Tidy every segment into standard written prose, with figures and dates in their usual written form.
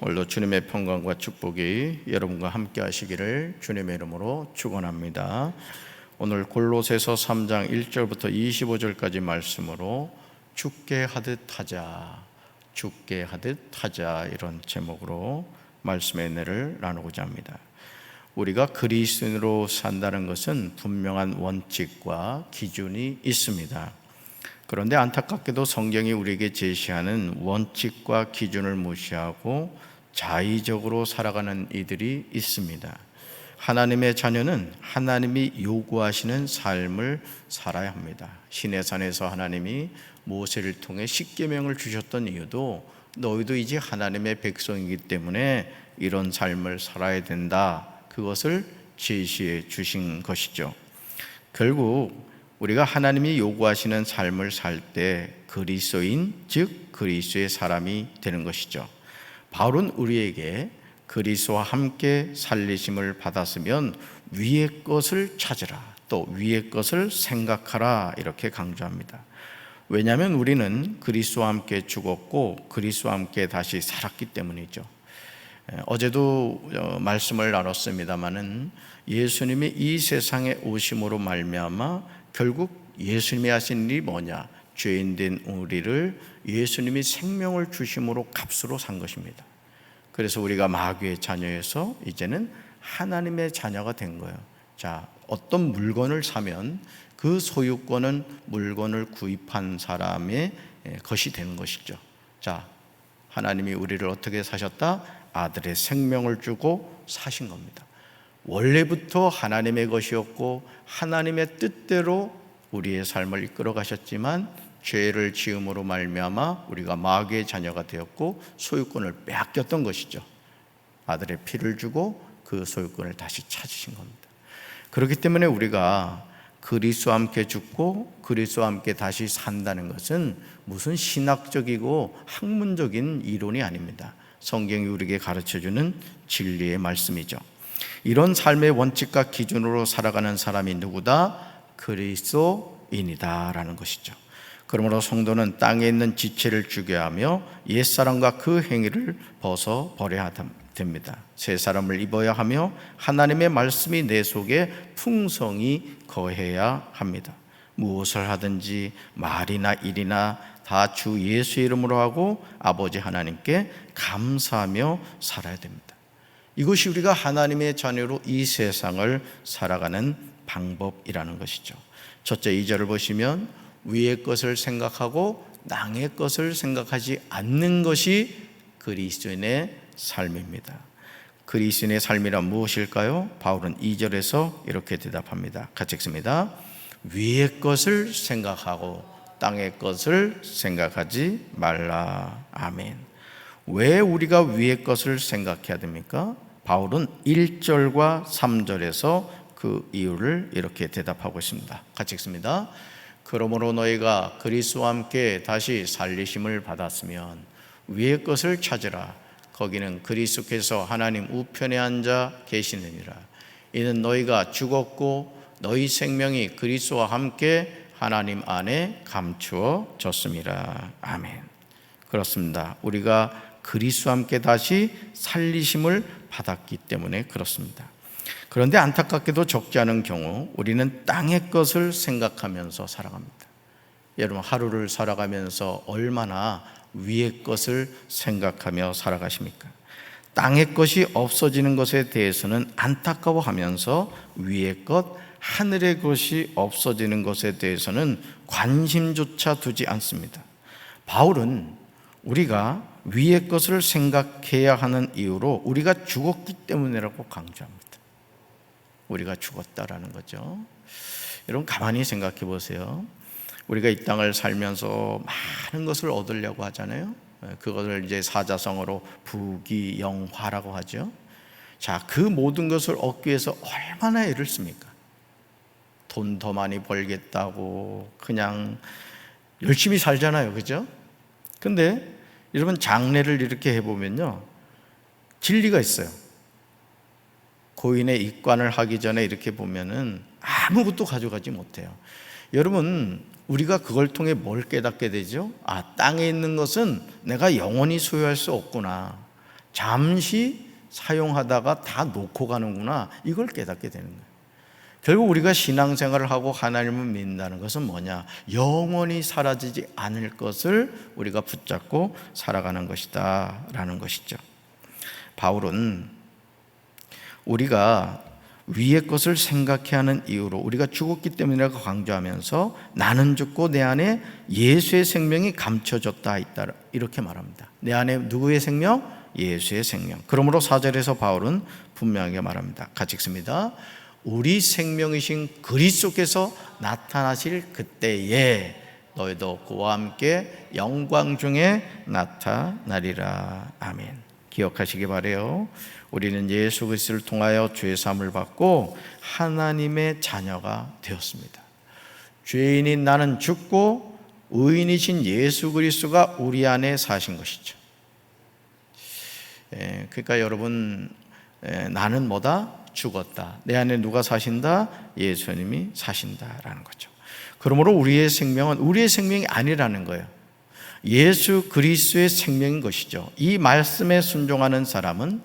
오늘도 주님의 평강과 축복이 여러분과 함께 하시기를 주님의 이름으로 축원합니다. 오늘 골로새서 3장 1절부터 25절까지 말씀으로 죽게 하듯 하자, 죽게 하듯 하자, 이런 제목으로 말씀의 은혜를 나누고자 합니다. 우리가 그리스도인으로 산다는 것은 분명한 원칙과 기준이 있습니다. 그런데 안타깝게도 성경이 우리에게 제시하는 원칙과 기준을 무시하고 자의적으로 살아가는 이들이 있습니다. 하나님의 자녀는 하나님이 요구하시는 삶을 살아야 합니다. 시내산에서 하나님이 모세를 통해 십계명을 주셨던 이유도 너희도 이제 하나님의 백성이기 때문에 이런 삶을 살아야 된다, 그것을 제시해 주신 것이죠. 결국 우리가 하나님이 요구하시는 삶을 살 때 그리스도인, 즉 그리스도의 사람이 되는 것이죠. 바울은 우리에게 그리스도와 함께 살리심을 받았으면 위의 것을 찾으라, 또 위의 것을 생각하라, 이렇게 강조합니다. 왜냐하면 우리는 그리스도와 함께 죽었고 그리스도와 함께 다시 살았기 때문이죠. 어제도 말씀을 나눴습니다마는 예수님이 이 세상에 오심으로 말미암아 결국 예수님이 하신 일이 뭐냐? 죄인된 우리를 예수님이 생명을 주심으로 값으로 산 것입니다. 그래서 우리가 마귀의 자녀에서 이제는 하나님의 자녀가 된 거예요. 자, 어떤 물건을 사면 그 소유권은 물건을 구입한 사람의 것이 되는 것이죠. 자, 하나님이 우리를 어떻게 사셨다? 아들의 생명을 주고 사신 겁니다. 원래부터 하나님의 것이었고 하나님의 뜻대로 우리의 삶을 이끌어 가셨지만 죄를 지음으로 말미암아 우리가 마귀의 자녀가 되었고 소유권을 빼앗겼던 것이죠. 아들의 피를 주고 그 소유권을 다시 찾으신 겁니다. 그렇기 때문에 우리가 그리스도와 함께 죽고 그리스도와 함께 다시 산다는 것은 무슨 신학적이고 학문적인 이론이 아닙니다. 성경이 우리에게 가르쳐주는 진리의 말씀이죠. 이런 삶의 원칙과 기준으로 살아가는 사람이 누구다? 그리스도인이다 라는 것이죠. 그러므로 성도는 땅에 있는 지체를 죽여야 하며 옛사람과 그 행위를 벗어버려야 됩니다. 새 사람을 입어야 하며 하나님의 말씀이 내 속에 풍성히 거해야 합니다. 무엇을 하든지 말이나 일이나 다 주 예수의 이름으로 하고 아버지 하나님께 감사하며 살아야 됩니다. 이것이 우리가 하나님의 자녀로 이 세상을 살아가는 방법이라는 것이죠. 첫째 2절을 보시면 위의 것을 생각하고 땅의 것을 생각하지 않는 것이 그리스도인의 삶입니다. 그리스도인의 삶이란 무엇일까요? 바울은 2절에서 이렇게 대답합니다. 같이 읽습니다. 위의 것을 생각하고 땅의 것을 생각하지 말라. 아멘. 왜 우리가 위의 것을 생각해야 됩니까? 바울은 1절과 3절에서 그 이유를 이렇게 대답하고 있습니다. 같이 읽습니다. 그러므로 너희가 그리스도와 함께 다시 살리심을 받았으면 위의 것을 찾으라. 거기는 그리스도께서 하나님 우편에 앉아 계시느니라. 이는 너희가 죽었고 너희 생명이 그리스도와 함께 하나님 안에 감추어졌음이라. 아멘. 그렇습니다. 우리가 그리스도와 함께 다시 살리심을 받았기 때문에 그렇습니다. 그런데 안타깝게도 적지 않은 경우 우리는 땅의 것을 생각하면서 살아갑니다. 여러분, 하루를 살아가면서 얼마나 위의 것을 생각하며 살아가십니까? 땅의 것이 없어지는 것에 대해서는 안타까워하면서 위의 것, 하늘의 것이 없어지는 것에 대해서는 관심조차 두지 않습니다. 바울은 우리가 위의 것을 생각해야 하는 이유로 우리가 죽었기 때문이라고 강조합니다. 우리가 죽었다라는 거죠. 여러분, 가만히 생각해 보세요. 우리가 이 땅을 살면서 많은 것을 얻으려고 하잖아요. 그것을 이제 사자성어로 부귀영화라고 하죠. 자, 그 모든 것을 얻기 위해서 얼마나 애를 씁니까? 돈 더 많이 벌겠다고 그냥 열심히 살잖아요, 그죠? 근데 여러분, 장례를 이렇게 해보면요, 진리가 있어요. 고인의 입관을 하기 전에 이렇게 보면은 아무것도 가져가지 못해요. 여러분, 우리가 그걸 통해 뭘 깨닫게 되죠? 아, 땅에 있는 것은 내가 영원히 소유할 수 없구나. 잠시 사용하다가 다 놓고 가는구나, 이걸 깨닫게 되는 거예요. 결국 우리가 신앙생활을 하고 하나님을 믿는다는 것은 뭐냐? 영원히 사라지지 않을 것을 우리가 붙잡고 살아가는 것이다 라는 것이죠. 바울은 우리가 위의 것을 생각해야 하는 이유로 우리가 죽었기 때문이라고 강조하면서 나는 죽고 내 안에 예수의 생명이 감춰졌다 있다, 이렇게 말합니다. 내 안에 누구의 생명? 예수의 생명. 그러므로 4절에서 바울은 분명하게 말합니다. 같이 읽습니다. 우리 생명이신 그리스도께서 나타나실 그때에 너희도 그와 함께 영광 중에 나타나리라. 아멘. 기억하시기 바라요. 우리는 예수 그리스도를 통하여 죄 사함을 받고 하나님의 자녀가 되었습니다. 죄인인 나는 죽고 의인이신 예수 그리스도가 우리 안에 사신 것이죠. 그러니까 여러분, 나는 뭐다? 죽었다. 내 안에 누가 사신다? 예수님이 사신다라는 거죠. 그러므로 우리의 생명은 우리의 생명이 아니라는 거예요. 예수 그리스도의 생명인 것이죠. 이 말씀에 순종하는 사람은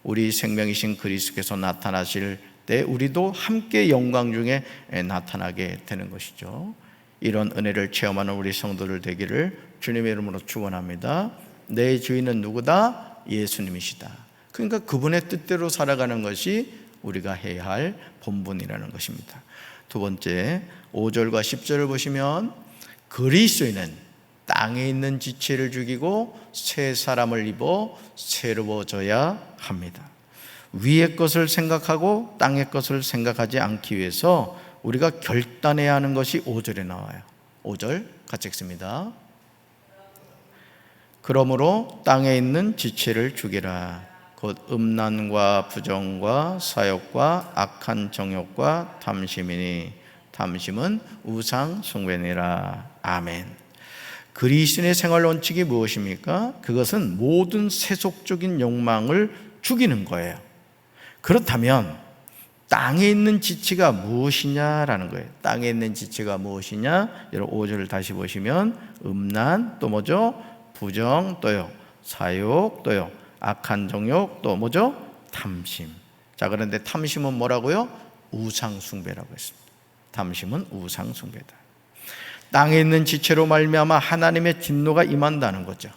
우리 생명이신 그리스도께서 나타나실 때 우리도 함께 영광 중에 나타나게 되는 것이죠. 이런 은혜를 체험하는 우리 성도들 되기를 주님의 이름으로 축원합니다. 내 주인은 누구다? 예수님이시다. 그러니까 그분의 뜻대로 살아가는 것이 우리가 해야 할 본분이라는 것입니다. 두 번째, 5절과 10절을 보시면 그리스도인은 땅에 있는 지체를 죽이고 새 사람을 입어 새로워져야 합니다. 위의 것을 생각하고 땅의 것을 생각하지 않기 위해서 우리가 결단해야 하는 것이 5절에 나와요. 5절 같이 읽습니다. 그러므로 땅에 있는 지체를 죽이라. 곧 음란과 부정과 사욕과 악한 정욕과 탐심이니 탐심은 우상 숭배니라. 아멘. 그리스도인의 생활 원칙이 무엇입니까? 그것은 모든 세속적인 욕망을 죽이는 거예요. 그렇다면 땅에 있는 지체가 무엇이냐라는 거예요. 땅에 있는 지체가 무엇이냐? 여러분 5절을 다시 보시면 음란, 또 뭐죠? 부정, 또요 사욕, 또요 악한 정욕, 또 뭐죠? 탐심. 자, 그런데 탐심은 뭐라고요? 우상 숭배라고 했습니다. 탐심은 우상 숭배다. 땅에 있는 지체로 말미암아 하나님의 진노가 임한다는 거죠.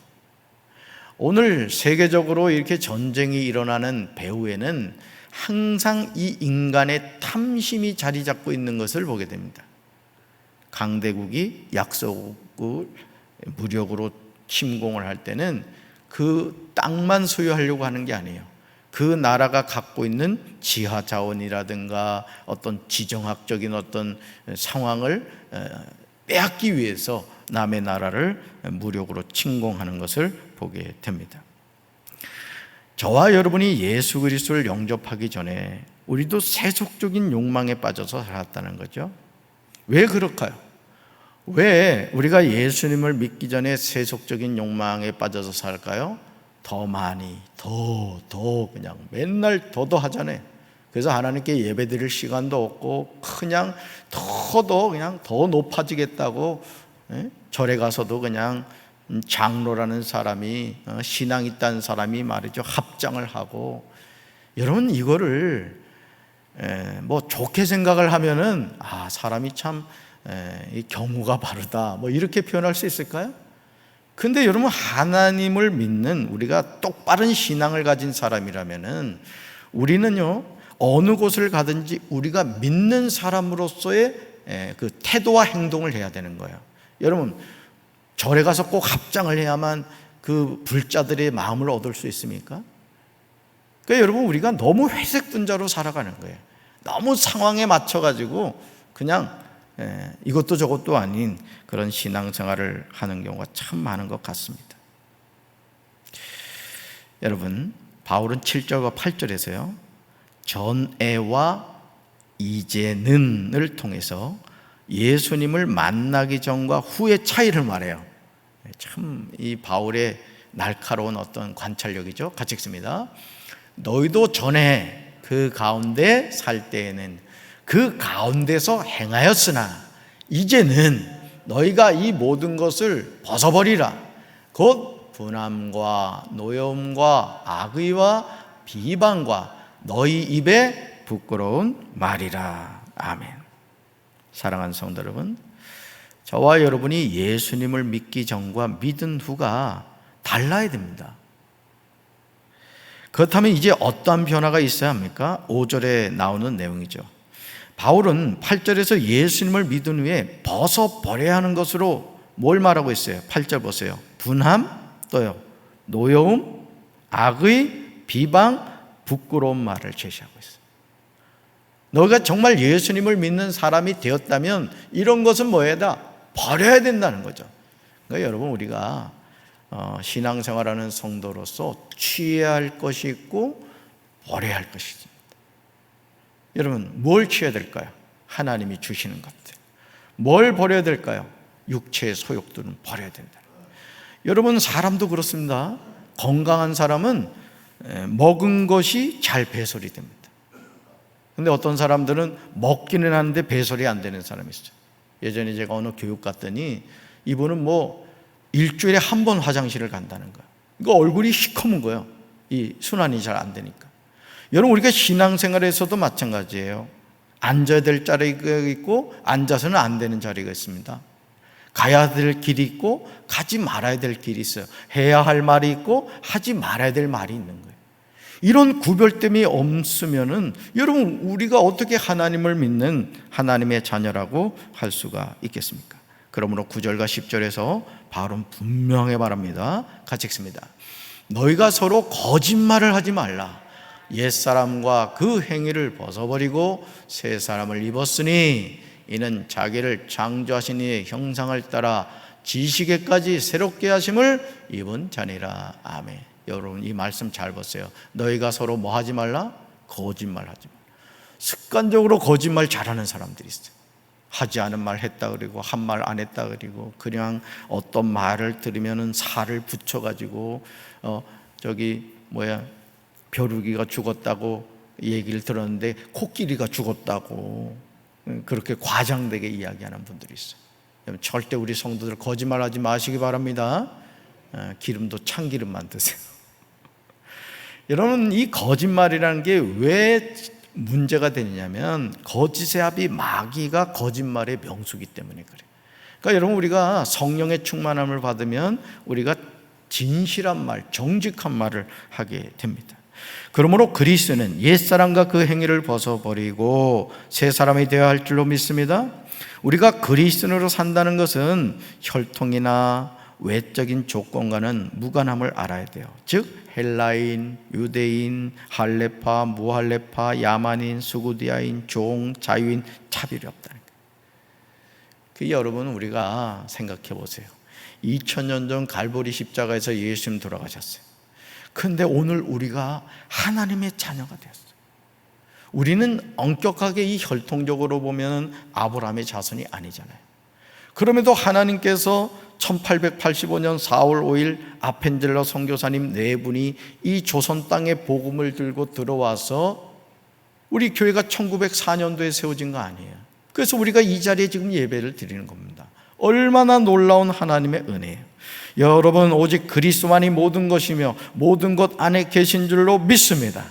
오늘 세계적으로 이렇게 전쟁이 일어나는 배후에는 항상 이 인간의 탐심이 자리 잡고 있는 것을 보게 됩니다. 강대국이 약소국을 무력으로 침공을 할 때는 그 땅만 소유하려고 하는 게 아니에요. 그 나라가 갖고 있는 지하 자원이라든가 어떤 지정학적인 어떤 상황을 빼앗기 위해서 남의 나라를 무력으로 침공하는 것을 보게 됩니다. 저와 여러분이 예수 그리스도를 영접하기 전에 우리도 세속적인 욕망에 빠져서 살았다는 거죠. 왜 그럴까요? 왜 우리가 예수님을 믿기 전에 세속적인 욕망에 빠져서 살까요? 더 많이, 더 그냥 맨날 더 하잖아요. 그래서 하나님께 예배 드릴 시간도 없고 그냥 그냥 더 높아지겠다고 절에 가서도 그냥 장로라는 사람이 신앙 있다는 사람이 말이죠 합장을 하고. 여러분 이거를 뭐 좋게 생각을 하면은 사람이 참 이 경우가 바르다 뭐 이렇게 표현할 수 있을까요? 근데 여러분 하나님을 믿는 우리가 똑바른 신앙을 가진 사람이라면은 우리는요 어느 곳을 가든지 우리가 믿는 사람으로서의 그 태도와 행동을 해야 되는 거예요. 여러분 절에 가서 꼭 합장을 해야만 그 불자들의 마음을 얻을 수 있습니까? 그러니까 여러분 우리가 너무 회색 분자로 살아가는 거예요. 너무 상황에 맞춰가지고 그냥 이것도 저것도 아닌 그런 신앙생활을 하는 경우가 참 많은 것 같습니다. 여러분 바울은 7절과 8절에서요 전에와 이제는을 통해서 예수님을 만나기 전과 후의 차이를 말해요. 참 이 바울의 날카로운 어떤 관찰력이죠. 같이 읽습니다. 너희도 전에 그 가운데 살 때에는 그 가운데서 행하였으나 이제는 너희가 이 모든 것을 벗어버리라. 곧 분함과 노여움과 악의와 비방과 너희 입에 부끄러운 말이라. 아멘. 사랑하는 성도 여러분, 저와 여러분이 예수님을 믿기 전과 믿은 후가 달라야 됩니다. 그렇다면 이제 어떠한 변화가 있어야 합니까? 5절에 나오는 내용이죠. 바울은 8절에서 예수님을 믿은 후에 벗어버려야 하는 것으로 뭘 말하고 있어요? 8절 보세요. 분함, 또요 노여움, 악의, 비방, 부끄러운 말을 제시하고 있어요. 너가 정말 예수님을 믿는 사람이 되었다면 이런 것은 뭐에다 버려야 된다는 거죠. 그러니까 여러분, 우리가 신앙생활하는 성도로서 취해야 할 것이 있고 버려야 할 것이 있습니다. 여러분, 뭘 취해야 될까요? 하나님이 주시는 것들. 뭘 버려야 될까요? 육체의 소욕들은 버려야 된다. 여러분, 사람도 그렇습니다. 건강한 사람은 먹은 것이 잘 배설이 됩니다. 근데 어떤 사람들은 먹기는 하는데 배설이 안 되는 사람이 있어요. 예전에 제가 어느 교육 갔더니 이분은 일주일에 한 번 화장실을 간다는 거예요. 그러니까 얼굴이 시커먼 거예요. 이 순환이 잘 안 되니까. 여러분, 우리가 신앙생활에서도 마찬가지예요. 앉아야 될 자리가 있고 앉아서는 안 되는 자리가 있습니다. 가야 될 길이 있고 가지 말아야 될 길이 있어요. 해야 할 말이 있고 하지 말아야 될 말이 있는 거예요. 이런 구별됨이 없으면은 여러분, 우리가 어떻게 하나님을 믿는 하나님의 자녀라고 할 수가 있겠습니까? 그러므로 9절과 10절에서 바울은 분명히 말합니다. 같이 읽습니다. 너희가 서로 거짓말을 하지 말라. 옛사람과 그 행위를 벗어버리고 새 사람을 입었으니 이는 자기를 창조하신 이의 형상을 따라 지식에까지 새롭게 하심을 입은 자니라. 아멘. 여러분, 이 말씀 잘 보세요. 너희가 서로 뭐 하지 말라? 거짓말 하지 말라. 습관적으로 거짓말 잘하는 사람들이 있어요. 하지 않은 말 했다 그러고 한 말 안 했다 그러고 그냥 어떤 말을 들으면은 살을 붙여가지고 벼룩이가 죽었다고 얘기를 들었는데 코끼리가 죽었다고 그렇게 과장되게 이야기하는 분들이 있어요. 절대 우리 성도들 거짓말하지 마시기 바랍니다. 기름도 참기름만 드세요. 여러분, 이 거짓말이라는 게 왜 문제가 되냐면 거짓의 합이 마귀가 거짓말의 명수기 때문에 그래요. 그러니까 여러분, 우리가 성령의 충만함을 받으면 우리가 진실한 말, 정직한 말을 하게 됩니다. 그러므로 그리스도는 옛사람과 그 행위를 벗어버리고 새 사람이 되어야 할 줄로 믿습니다. 우리가 그리스도로 산다는 것은 혈통이나 외적인 조건과는 무관함을 알아야 돼요. 즉 헬라인, 유대인, 할레파, 무할레파, 야만인, 수구디아인, 종, 자유인 차별이 없다는 거예요. 여러분, 우리가 생각해 보세요. 2000년 전 갈보리 십자가에서 예수님 돌아가셨어요. 그런데 오늘 우리가 하나님의 자녀가 되었어요. 우리는 엄격하게 이 혈통적으로 보면 아브라함의 자손이 아니잖아요. 그럼에도 하나님께서 1885년 4월 5일 아펜젤러 선교사님 4분이 이 조선 땅에 복음을 들고 들어와서 우리 교회가 1904년도에 세워진 거 아니에요. 그래서 우리가 이 자리에 지금 예배를 드리는 겁니다. 얼마나 놀라운 하나님의 은혜예요. 여러분, 오직 그리스도만이 모든 것이며 모든 것 안에 계신 줄로 믿습니다.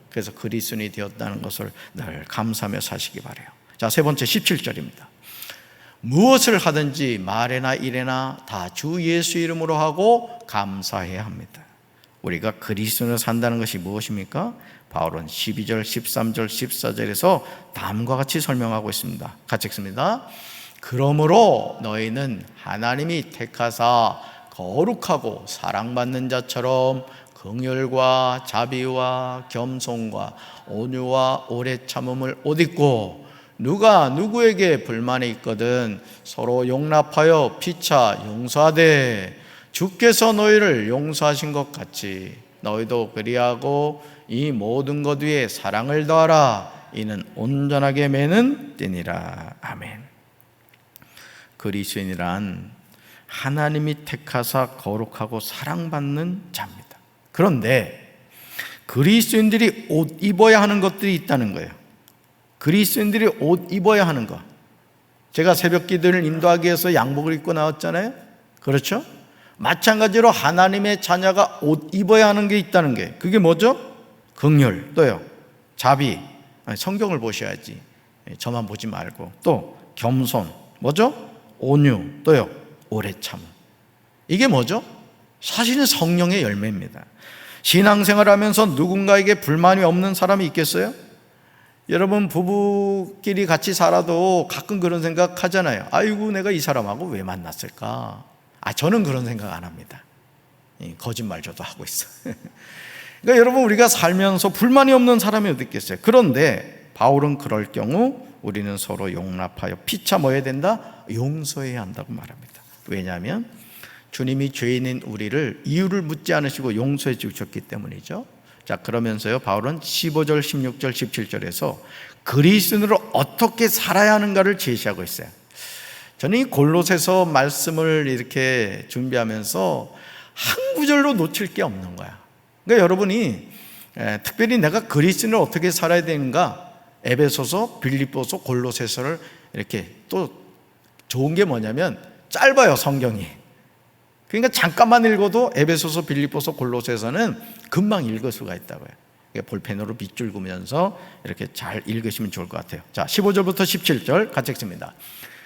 그래서 그리스도인이 되었다는 것을 늘 감사하며 사시기 바라요. 자, 세 번째 17절입니다. 무엇을 하든지 말에나 일에나 다 주 예수 이름으로 하고 감사해야 합니다. 우리가 그리스도로 산다는 것이 무엇입니까? 바울은 12절, 13절, 14절에서 다음과 같이 설명하고 있습니다. 같이 읽습니다. 그러므로 너희는 하나님이 택하사 거룩하고 사랑받는 자처럼 긍휼과 자비와 겸손과 온유와 오래 참음을 옷 입고 누가 누구에게 불만이 있거든 서로 용납하여 피차 용서하되 주께서 너희를 용서하신 것 같이 너희도 그리하고 이 모든 것 위에 사랑을 더하라. 이는 온전하게 매는 띠니라. 아멘. 그리스도인이란 하나님이 택하사 거룩하고 사랑받는 자입니다. 그런데 그리스도인들이 옷 입어야 하는 것들이 있다는 거예요. 그리스도인들이 옷 입어야 하는 것. 제가 새벽 기도를 인도하기 위해서 양복을 입고 나왔잖아요. 그렇죠? 마찬가지로 하나님의 자녀가 옷 입어야 하는 게 있다는 게, 그게 뭐죠? 긍휼, 또요 자비. 성경을 보셔야지, 저만 보지 말고. 또 겸손, 뭐죠? 온유, 또요 오래 참. 이게 뭐죠? 사실은 성령의 열매입니다. 신앙생활하면서 누군가에게 불만이 없는 사람이 있겠어요? 여러분, 부부끼리 같이 살아도 가끔 그런 생각 하잖아요. 아이고, 내가 이 사람하고 왜 만났을까? 저는 그런 생각 안 합니다. 거짓말 저도 하고 있어요. 그러니까 여러분, 우리가 살면서 불만이 없는 사람이 어디 있겠어요? 그런데 바울은 그럴 경우 우리는 서로 용납하여 피차 뭐 해야 된다? 용서해야 한다고 말합니다. 왜냐하면 주님이 죄인인 우리를 이유를 묻지 않으시고 용서해 주셨기 때문이죠. 자, 그러면서요, 바울은 15절, 16절, 17절에서 그리스도인으로 어떻게 살아야 하는가를 제시하고 있어요. 저는 이 골로새서 말씀을 이렇게 준비하면서 한 구절로 놓칠 게 없는 거야. 그러니까 여러분이 특별히 내가 그리스도인으로 어떻게 살아야 되는가, 에베소서, 빌립보서, 골로새서를 이렇게, 또 좋은 게 뭐냐면 짧아요, 성경이. 그러니까 잠깐만 읽어도 에베소서, 빌립보서, 골로새서는 금방 읽을 수가 있다고요. 볼펜으로 밑줄 그으면서 이렇게 잘 읽으시면 좋을 것 같아요. 자, 15절부터 17절 같이 읽습니다.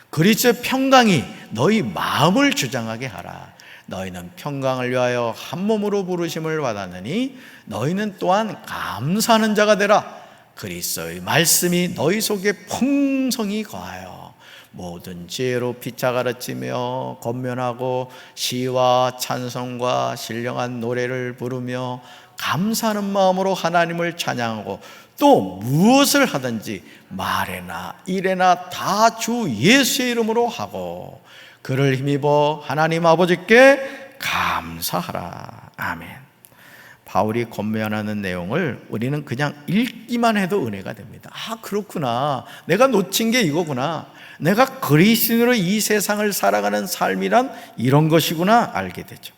그리스도의 평강이 너희 마음을 주장하게 하라. 너희는 평강을 위하여 한 몸으로 부르심을 받았느니 너희는 또한 감사하는 자가 되라. 그리스도의 말씀이 너희 속에 풍성히 거하여 모든 지혜로 피차 가르치며 권면하고 시와 찬송과 신령한 노래를 부르며 감사하는 마음으로 하나님을 찬양하고, 또 무엇을 하든지 말에나 일에나 다 주 예수의 이름으로 하고 그를 힘입어 하나님 아버지께 감사하라. 아멘. 바울이 권면하는 내용을 우리는 그냥 읽기만 해도 은혜가 됩니다. 그렇구나, 내가 놓친 게 이거구나, 내가 그리스도인으로 이 세상을 살아가는 삶이란 이런 것이구나 알게 되죠.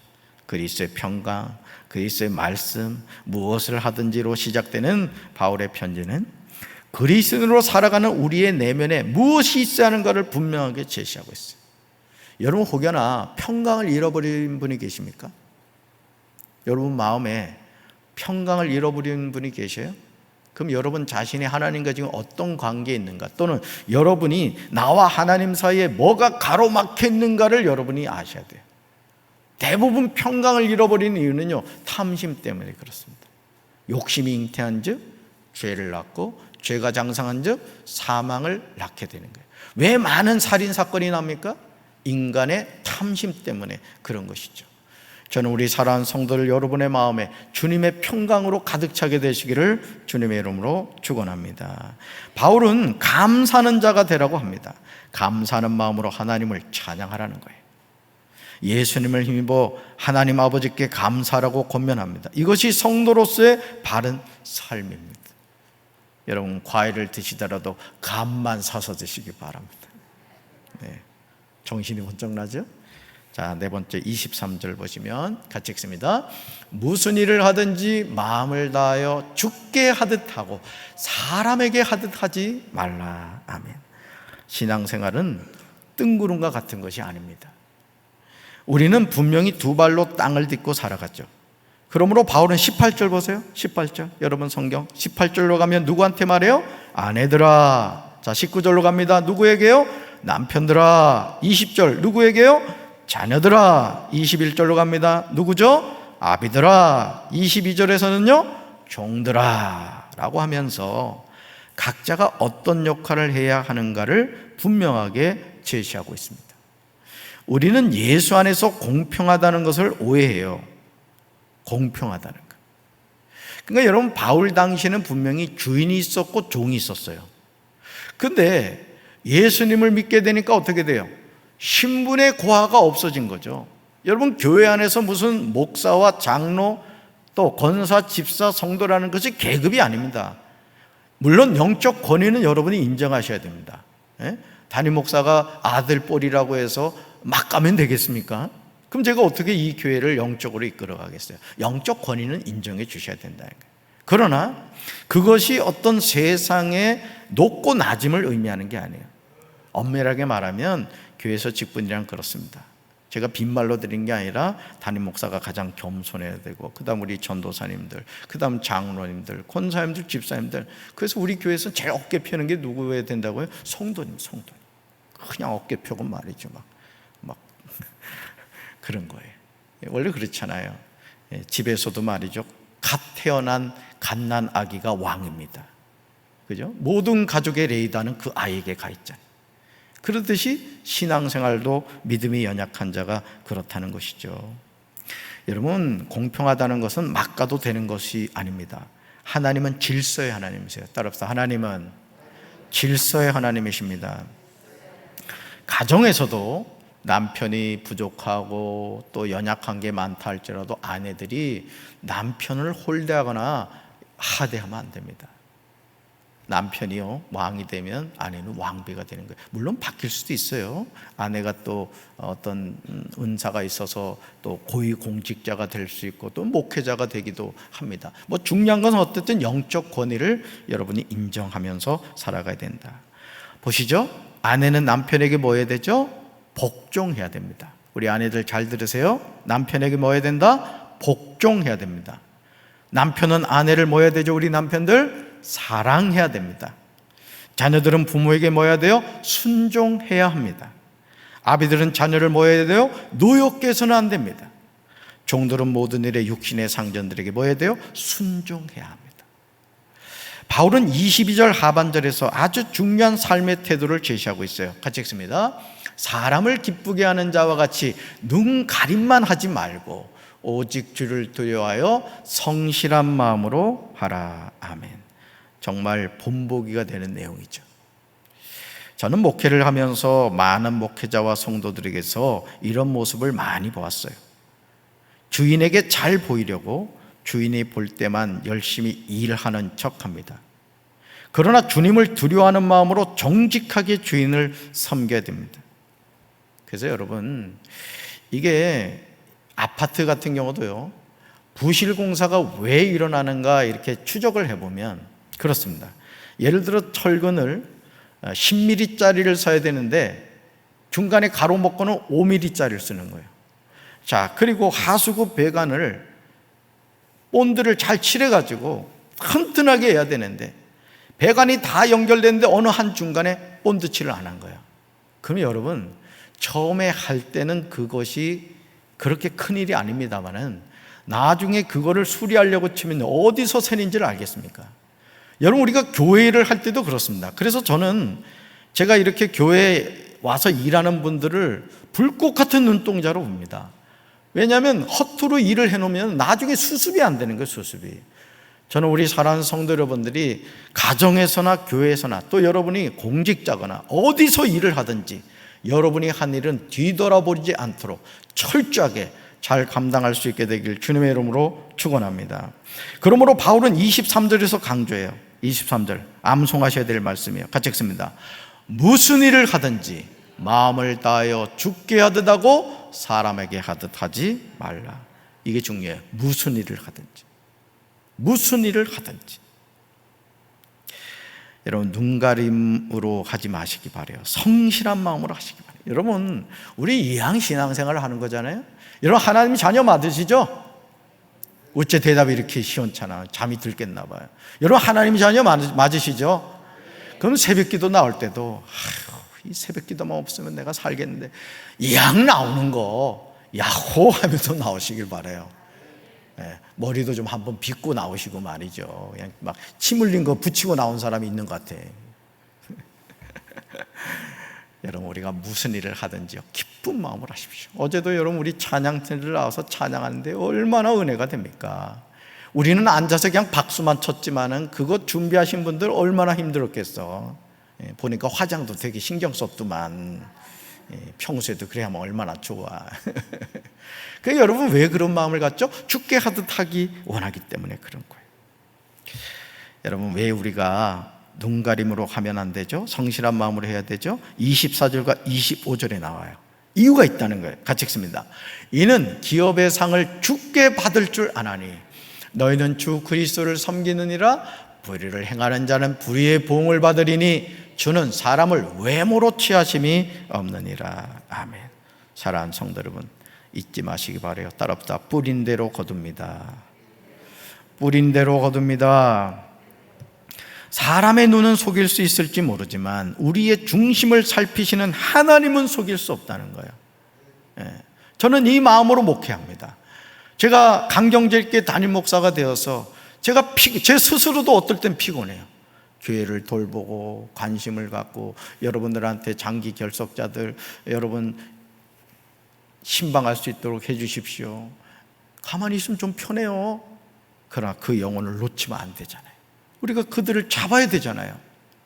그리스도의 평강, 그리스도의 말씀, 무엇을 하든지로 시작되는 바울의 편지는 그리스도인으로 살아가는 우리의 내면에 무엇이 있어야 하는가를 분명하게 제시하고 있어요. 여러분, 혹여나 평강을 잃어버린 분이 계십니까? 여러분 마음에 평강을 잃어버린 분이 계셔요? 그럼 여러분 자신이 하나님과 지금 어떤 관계에 있는가, 또는 여러분이 나와 하나님 사이에 뭐가 가로막혀 있는가를 여러분이 아셔야 돼요. 대부분 평강을 잃어버리는 이유는요, 탐심 때문에 그렇습니다. 욕심이 잉태한 즉 죄를 낳고, 죄가 장성한 즉 사망을 낳게 되는 거예요. 왜 많은 살인사건이 납니까? 인간의 탐심 때문에 그런 것이죠. 저는 우리 사랑하는 성도들 여러분의 마음에 주님의 평강으로 가득 차게 되시기를 주님의 이름으로 축원합니다. 바울은 감사하는 자가 되라고 합니다. 감사하는 마음으로 하나님을 찬양하라는 거예요. 예수님을 힘입어 하나님 아버지께 감사하라고 권면합니다. 이것이 성도로서의 바른 삶입니다. 여러분, 과일을 드시더라도 감만 사서 드시기 바랍니다. 네, 정신이 번쩍 나죠? 자, 네 번째 23절 보시면 같이 읽습니다. 무슨 일을 하든지 마음을 다하여 주께 하듯 하고 사람에게 하듯 하지 말라. 아멘. 신앙생활은 뜬구름과 같은 것이 아닙니다. 우리는 분명히 두 발로 땅을 딛고 살아갔죠. 그러므로 바울은 18절 보세요. 18절. 여러분 성경 18절로 가면 누구한테 말해요? 아내들아. 자, 19절로 갑니다. 누구에게요? 남편들아. 20절 누구에게요? 자녀들아. 21절로 갑니다. 누구죠? 아비들아. 22절에서는요, 종들아 라고 하면서 각자가 어떤 역할을 해야 하는가를 분명하게 제시하고 있습니다. 우리는 예수 안에서 공평하다는 것을 오해해요. 공평하다는 것. 그러니까 여러분, 바울 당시에는 분명히 주인이 있었고 종이 있었어요. 근데 예수님을 믿게 되니까 어떻게 돼요? 신분의 고하가 없어진 거죠. 여러분, 교회 안에서 무슨 목사와 장로, 또 권사, 집사, 성도라는 것이 계급이 아닙니다. 물론 영적 권위는 여러분이 인정하셔야 됩니다. 담임 목사가 아들 뻘이라고 해서 막 가면 되겠습니까? 그럼 제가 어떻게 이 교회를 영적으로 이끌어 가겠어요? 영적 권위는 인정해 주셔야 된다는 거예요. 그러나 그것이 어떤 세상의 높고 낮음을 의미하는 게 아니에요. 엄밀하게 말하면 교회에서 직분이란 그렇습니다. 제가 빈말로 드린 게 아니라 담임 목사가 가장 겸손해야 되고, 그 다음 우리 전도사님들, 그 다음 장로님들, 권사님들, 집사님들. 그래서 우리 교회에서 제일 어깨 펴는 게 누구여야 된다고요? 성도님. 그냥 어깨 펴고 말이죠. 막 그런 거예요. 원래 그렇잖아요. 집에서도 말이죠, 갓 태어난 갓난 아기가 왕입니다. 그죠? 모든 가족의 레이더는 그 아이에게 가 있잖아요. 그렇듯이 신앙생활도 믿음이 연약한 자가 그렇다는 것이죠. 여러분, 공평하다는 것은 막 가도 되는 것이 아닙니다. 하나님은 질서의 하나님이세요. 따라합시다. 하나님은 질서의 하나님이십니다. 가정에서도 남편이 부족하고 또 연약한 게 많다 할지라도 아내들이 남편을 홀대하거나 하대하면 안 됩니다. 남편이요 왕이 되면 아내는 왕비가 되는 거예요. 물론 바뀔 수도 있어요. 아내가 또 어떤 은사가 있어서 또 고위공직자가 될 수 있고 또 목회자가 되기도 합니다. 뭐 중요한 것은 어쨌든 영적 권위를 여러분이 인정하면서 살아가야 된다. 보시죠. 아내는 남편에게 뭐 해야 되죠? 복종해야 됩니다. 우리 아내들 잘 들으세요. 남편에게 뭐 해야 된다? 복종해야 됩니다. 남편은 아내를 뭐 해야 되죠? 우리 남편들 사랑해야 됩니다. 자녀들은 부모에게 뭐 해야 돼요? 순종해야 합니다. 아비들은 자녀를 뭐 해야 돼요? 노엽게 해서는 안 됩니다. 종들은 모든 일에 육신의 상전들에게 뭐 해야 돼요? 순종해야 합니다. 바울은 22절 하반절에서 아주 중요한 삶의 태도를 제시하고 있어요. 같이 읽습니다. 사람을 기쁘게 하는 자와 같이 눈 가림만 하지 말고 오직 주를 두려워하여 성실한 마음으로 하라. 아멘. 정말 본보기가 되는 내용이죠. 저는 목회를 하면서 많은 목회자와 성도들에게서 이런 모습을 많이 보았어요. 주인에게 잘 보이려고 주인이 볼 때만 열심히 일하는 척합니다. 그러나 주님을 두려워하는 마음으로 정직하게 주인을 섬겨야 됩니다. 그래서 여러분, 이게 아파트 같은 경우도요, 부실 공사가 왜 일어나는가 이렇게 추적을 해보면 그렇습니다. 예를 들어 철근을 10mm짜리를 써야 되는데 중간에 가로목고는 5mm짜리를 쓰는 거예요. 자, 그리고 하수구 배관을 본드를 잘 칠해가지고 튼튼하게 해야 되는데 배관이 다 연결되는데 어느 한 중간에 본드 칠을 안 한 거예요. 그럼 여러분, 처음에 할 때는 그것이 그렇게 큰 일이 아닙니다만은 나중에 그거를 수리하려고 치면 어디서 새는지를 알겠습니까? 여러분, 우리가 교회를 할 때도 그렇습니다. 그래서 저는 제가 이렇게 교회에 와서 일하는 분들을 불꽃 같은 눈동자로 봅니다. 왜냐하면 허투루 일을 해놓으면 나중에 수습이 안 되는 거예요. 수습이. 저는 우리 사랑하는 성도 여러분들이 가정에서나 교회에서나 또 여러분이 공직자거나 어디서 일을 하든지 여러분이 한 일은 뒤돌아보지 않도록 철저하게 잘 감당할 수 있게 되길 주님의 이름으로 축원합니다. 그러므로 바울은 23절에서 강조해요. 23절 암송하셔야 될 말씀이에요. 같이 읽습니다. 무슨 일을 하든지 마음을 다하여 죽게 하듯 하고 사람에게 하듯 하지 말라. 이게 중요해요. 무슨 일을 하든지, 무슨 일을 하든지. 여러분, 눈가림으로 하지 마시기 바라요. 성실한 마음으로 하시기 바라요. 여러분, 우리 이왕 신앙생활을 하는 거잖아요. 여러분, 하나님 자녀 맞으시죠? 어째 대답이 이렇게 시원찮아? 잠이 들겠나 봐요. 여러분, 하나님 자녀 맞으시죠? 그럼 새벽기도 나올 때도 이 새벽기도만 없으면 내가 살겠는데 이왕 나오는 거 야호 하면서 나오시길 바라요. 머리도 좀 한번 빗고 나오시고 말이죠. 그냥 막 침 흘린 거 붙이고 나온 사람이 있는 것 같아. 여러분, 우리가 무슨 일을 하든지요, 기쁜 마음으로 하십시오. 어제도 여러분 우리 찬양팀들 나와서 찬양하는데 얼마나 은혜가 됩니까? 우리는 앉아서 그냥 박수만 쳤지만은 그거 준비하신 분들 얼마나 힘들었겠어. 보니까 화장도 되게 신경 썼더만. 평소에도 그래야 하면 얼마나 좋아. 그러니까 여러분, 왜 그런 마음을 갖죠? 죽게 하듯 하기 원하기 때문에 그런 거예요. 여러분, 왜 우리가 눈가림으로 하면 안 되죠? 성실한 마음으로 해야 되죠? 24절과 25절에 나와요. 이유가 있다는 거예요. 같이 읽습니다. 이는 기업의 상을 주께 받을 줄 아나니 너희는 주 그리스도를 섬기느니라. 불의를 행하는 자는 불의의 보응을 받으리니 주는 사람을 외모로 취하심이 없느니라. 아멘. 사랑하는 성도 여러분, 잊지 마시기 바라요. 따라붙다. 뿌린 대로 거둡니다. 뿌린 대로 거둡니다. 사람의 눈은 속일 수 있을지 모르지만 우리의 중심을 살피시는 하나님은 속일 수 없다는 거예요. 저는 이 마음으로 목회합니다. 제가 강경제일교회 담임 목사가 되어서 제 스스로도 어떨 땐 피곤해요. 교회를 돌보고 관심을 갖고 여러분들한테 장기 결석자들 여러분 신방할 수 있도록 해주십시오. 가만히 있으면 좀 편해요. 그러나 그 영혼을 놓치면 안 되잖아요. 우리가 그들을 잡아야 되잖아요.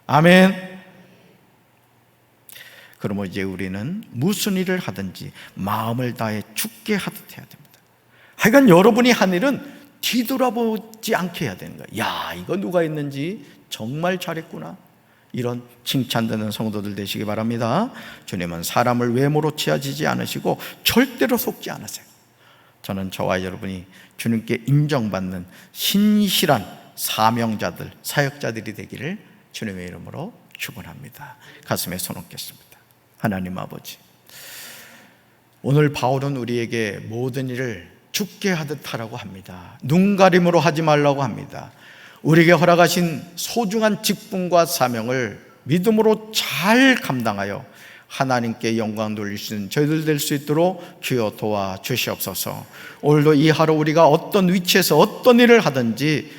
아멘. 그러면 이제 우리는 무슨 일을 하든지 마음을 다해 죽게 하듯 해야 됩니다. 하여간 여러분이 한 일은 뒤돌아보지 않게 해야 되는 거예요. 야, 이거 누가 했는지 정말 잘했구나. 이런 칭찬 듣는 성도들 되시기 바랍니다. 주님은 사람을 외모로 취하지 않으시고 절대로 속지 않으세요. 저는 저와 여러분이 주님께 인정받는 신실한 사명자들, 사역자들이 되기를 주님의 이름으로 축원합니다. 가슴에 손 얹겠습니다. 하나님 아버지, 오늘 바울은 우리에게 모든 일을 죽게 하듯 하라고 합니다. 눈가림으로 하지 말라고 합니다. 우리에게 허락하신 소중한 직분과 사명을 믿음으로 잘 감당하여 하나님께 영광 돌릴 수 있는 저희들 될 수 있도록 주여 도와 주시옵소서. 오늘도 이 하루 우리가 어떤 위치에서 어떤 일을 하든지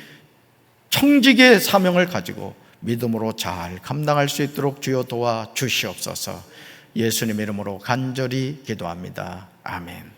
청직의 사명을 가지고 믿음으로 잘 감당할 수 있도록 주여 도와 주시옵소서. 예수님 이름으로 간절히 기도합니다. 아멘.